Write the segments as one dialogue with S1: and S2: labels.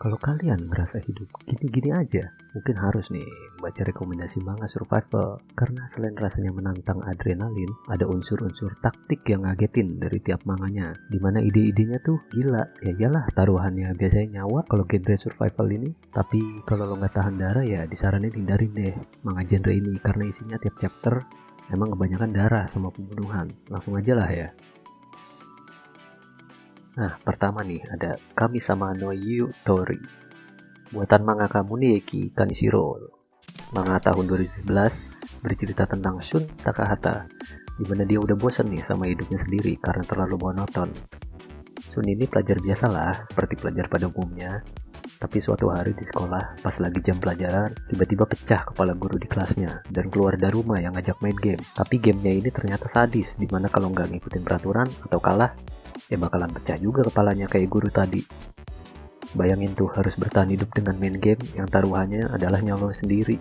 S1: Kalau kalian merasa hidup gini-gini aja, mungkin harus nih baca rekomendasi manga survival. Karena selain rasanya menantang adrenalin, ada unsur-unsur taktik yang ngagetin dari tiap manganya. Dimana ide-idenya tuh gila. Ya iyalah, taruhannya biasanya nyawa kalau genre survival ini. Tapi kalau lo nggak tahan darah ya disaranin hindarin deh manga genre ini. Karena isinya tiap chapter emang kebanyakan darah sama pembunuhan. Langsung aja lah ya. Nah, pertama nih ada Kami-sama no Yutori. Buatan mangaka Munieki Kanishiro. Manga tahun 2017 bercerita tentang Shun Takahata, di mana dia udah bosan nih sama hidupnya sendiri karena terlalu monoton. Shun ini pelajar biasalah, seperti pelajar pada umumnya. Tapi suatu hari di sekolah, pas lagi jam pelajaran, tiba-tiba pecah kepala guru di kelasnya dan keluar dari rumah yang ngajak main game. Tapi gamenya ini ternyata sadis, dimana kalau nggak ngikutin peraturan atau kalah, ya bakalan pecah juga kepalanya kayak guru tadi. Bayangin tuh harus bertahan hidup dengan main game yang taruhannya adalah nyawa sendiri.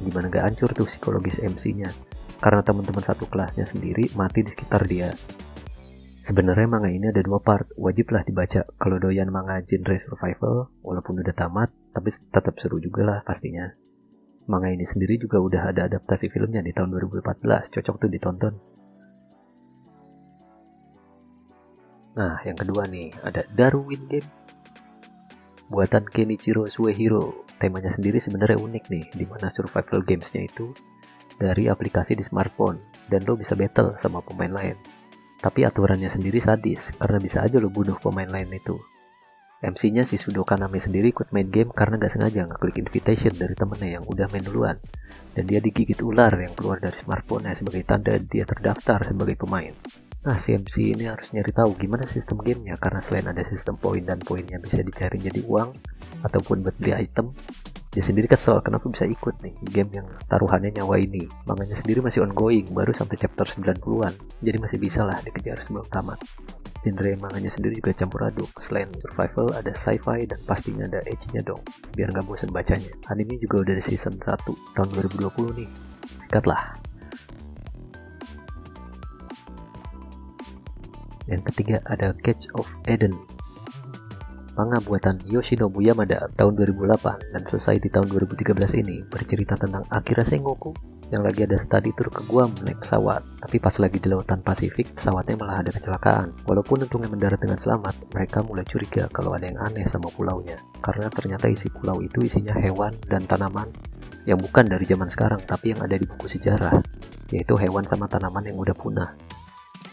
S1: Gimana gak hancur tuh psikologis MC-nya, karena teman-teman satu kelasnya sendiri mati di sekitar dia. Sebenarnya manga ini ada 2 part, wajib lah dibaca kalau doyan manga genre survival. Walaupun udah tamat, tapi tetap seru juga lah pastinya. Manga ini sendiri juga udah ada adaptasi filmnya di tahun 2014, cocok tuh ditonton. Nah, yang kedua nih, ada Darwin Game. Buatan Kenichiro Suehiro. Temanya sendiri sebenarnya unik nih, dimana survival gamesnya itu dari aplikasi di smartphone, dan lo bisa battle sama pemain lain. Tapi aturannya sendiri sadis, karena bisa aja lo bunuh pemain lain itu. MC-nya si Sudo Kaname sendiri ikut main game karena gak sengaja ngeklik invitation dari temennya yang udah main duluan. Dan dia digigit ular yang keluar dari smartphone-nya sebagai tanda dia terdaftar sebagai pemain. Nah, si MC ini harus nyari tahu gimana sistem gamenya, karena selain ada sistem poin dan poinnya bisa dicari jadi uang ataupun buat beli item, dia sendiri kesel kenapa bisa ikut nih game yang taruhannya nyawa ini. Manganya sendiri masih ongoing, baru sampai chapter 90-an, jadi masih bisa lah dikejar sebelum tamat. Genre manganya sendiri juga campur aduk, selain survival ada sci-fi dan pastinya ada edge-nya dong, biar nggak bosan bacanya. Anime juga udah di season 1 tahun 2020 nih, sikat lah. Yang ketiga ada Cage of Eden. Manga buatan Yoshinobu Yamada tahun 2008 dan selesai di tahun 2013 ini bercerita tentang Akira Sengoku yang lagi ada study tour ke Guam naik pesawat. Tapi pas lagi di lautan Pasifik, pesawatnya malah ada kecelakaan. Walaupun untungnya mendarat dengan selamat, mereka mulai curiga kalau ada yang aneh sama pulaunya. Karena ternyata isi pulau itu isinya hewan dan tanaman yang bukan dari zaman sekarang, tapi yang ada di buku sejarah, yaitu hewan sama tanaman yang udah punah.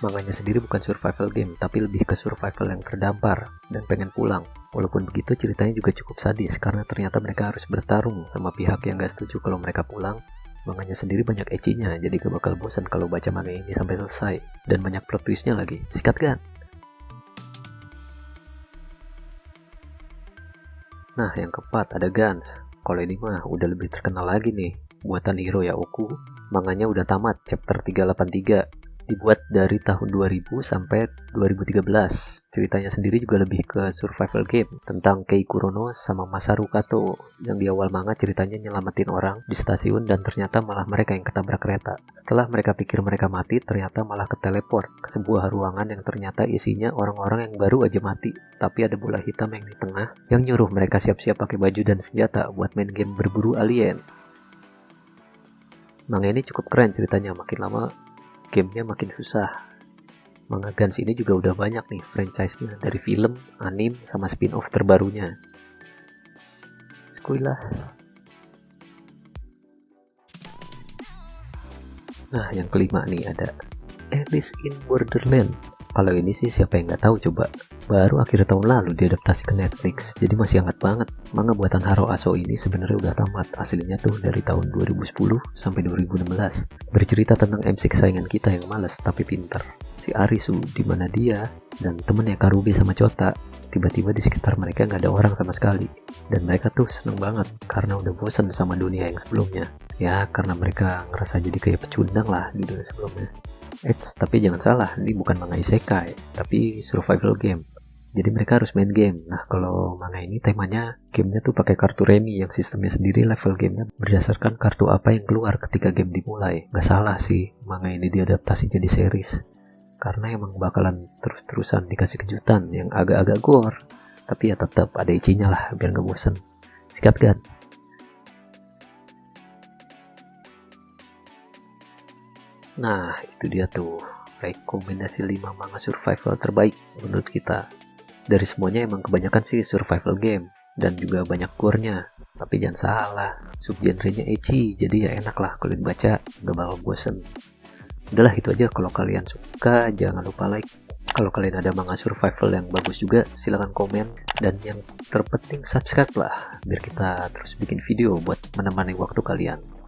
S1: Manganya sendiri bukan survival game, tapi lebih ke survival yang terdampar dan pengen pulang. Walaupun begitu, ceritanya juga cukup sadis karena ternyata mereka harus bertarung sama pihak yang gak setuju kalau mereka pulang. Manganya sendiri banyak ecchinya, jadi gak bakal bosan kalau baca manga ini sampai selesai. Dan banyak plot twistnya lagi, sikat kan? Nah, yang keempat ada Gans. Kalau ini mah udah lebih terkenal lagi nih. Buatan Hiro Yaoku, manganya udah tamat, chapter 383. Dibuat dari tahun 2000 sampai 2013. Ceritanya sendiri juga lebih ke survival game tentang Kei Kurono sama Masaru Kato, yang di awal manga ceritanya nyelamatin orang di stasiun dan ternyata malah mereka yang ketabrak kereta. Setelah mereka pikir mereka mati, ternyata malah keteleport ke sebuah ruangan yang ternyata isinya orang-orang yang baru aja mati. Tapi ada bola hitam yang di tengah yang nyuruh mereka siap-siap pakai baju dan senjata buat main game berburu alien. Manga ini cukup keren ceritanya, makin lama gamenya makin susah. Manga Gans ini juga udah banyak nih franchise-nya, dari film, anime, sama spin-off terbarunya. Skuy lah. Nah, yang kelima nih ada Alice in Borderland. Kalau ini sih siapa yang nggak tahu coba. Baru akhir tahun lalu diadaptasi ke Netflix, jadi masih hangat banget. Manga buatan Haro Aso ini sebenarnya udah tamat. Aslinya tuh dari tahun 2010 sampai 2016. Bercerita tentang MC kesayangan kita yang malas tapi pinter, si Arisu, di mana dia dan temennya Karube sama Chota. Tiba-tiba di sekitar mereka nggak ada orang sama sekali. Dan mereka tuh seneng banget karena udah bosan sama dunia yang sebelumnya. Ya, karena mereka ngerasa jadi kayak pecundang lah di dunia sebelumnya. Tapi jangan salah, ini bukan manga isekai, tapi survival game. Jadi mereka harus main game. Nah, kalau manga ini temanya gamenya tuh pakai kartu remi yang sistemnya sendiri, level gamenya berdasarkan kartu apa yang keluar ketika game dimulai. Gak salah sih manga ini diadaptasi jadi series, karena emang bakalan terus-terusan dikasih kejutan yang agak-agak gore, tapi ya tetap ada icinya lah biar nggak bosen. Sikat kan? Nah, itu dia tuh rekomendasi 5 manga survival terbaik menurut kita. Dari semuanya emang kebanyakan sih survival game dan juga banyak gore-nya. Tapi jangan salah, subgenrenya ecchi, jadi ya enak lah kalau dibaca, gak bakal bosen. Udahlah itu aja, kalau kalian suka jangan lupa like. Kalau kalian ada manga survival yang bagus juga, silahkan komen. Dan yang terpenting subscribe lah, biar kita terus bikin video buat menemani waktu kalian.